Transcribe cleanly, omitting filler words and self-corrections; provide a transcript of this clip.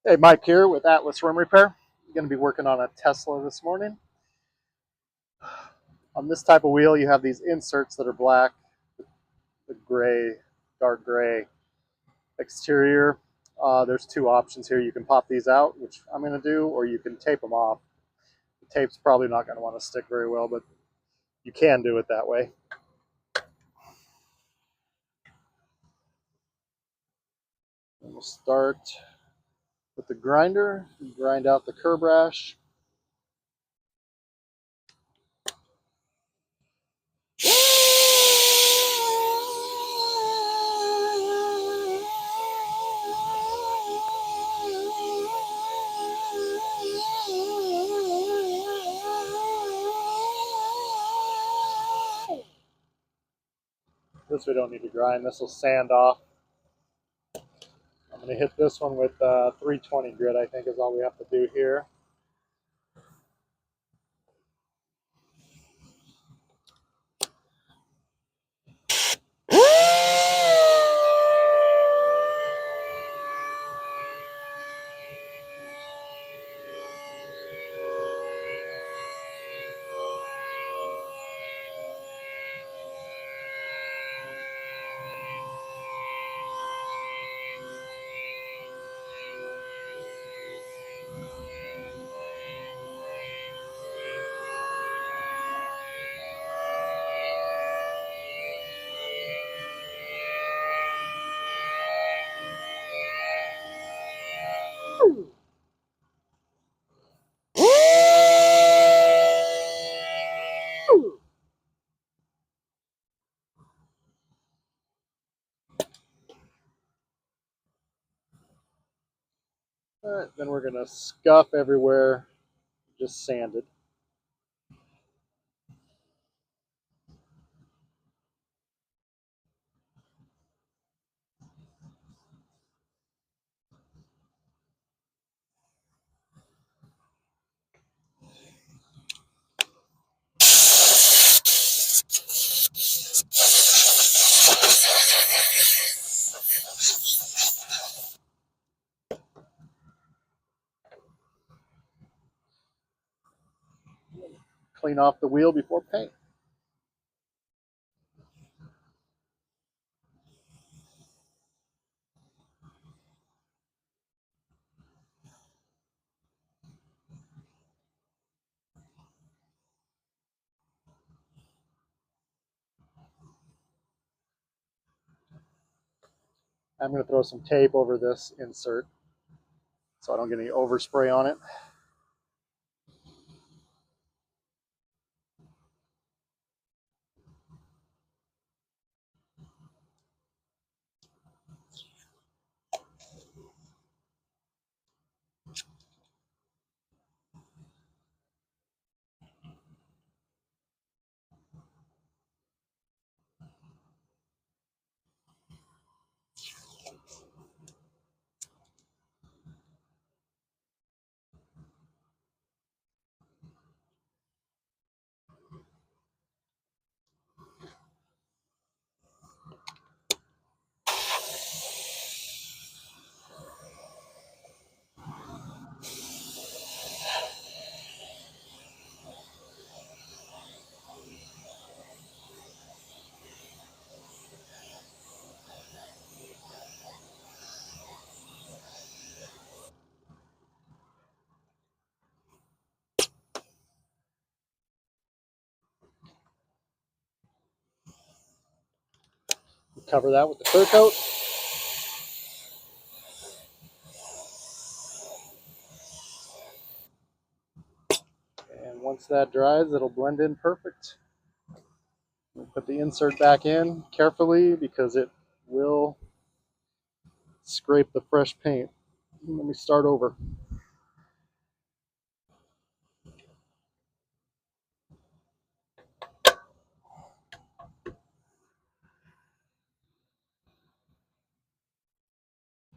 Hey, Mike here with Atlas Rim Repair. I'm going to be working on a Tesla this morning. On this type of wheel, you have these inserts that are black, the gray, dark gray exterior. There's two options here. You can pop these out, which I'm going to do, or you can tape them off. The tape's probably not going to want to stick very well, but you can do it that way. And we'll start with the grinder, grind out the curb rash. This we don't need to grind. This will sand off. I'm going to hit this one with 320 grit, I think is all we have to do here. All right, then we're going to scuff everywhere, just sanded. Clean off the wheel before paint. I'm going to throw some tape over this insert so I don't get any overspray on it. Cover that with the clear coat. And once that dries, it'll blend in perfect. We'll put the insert back in carefully because it will scrape the fresh paint. Let me start over.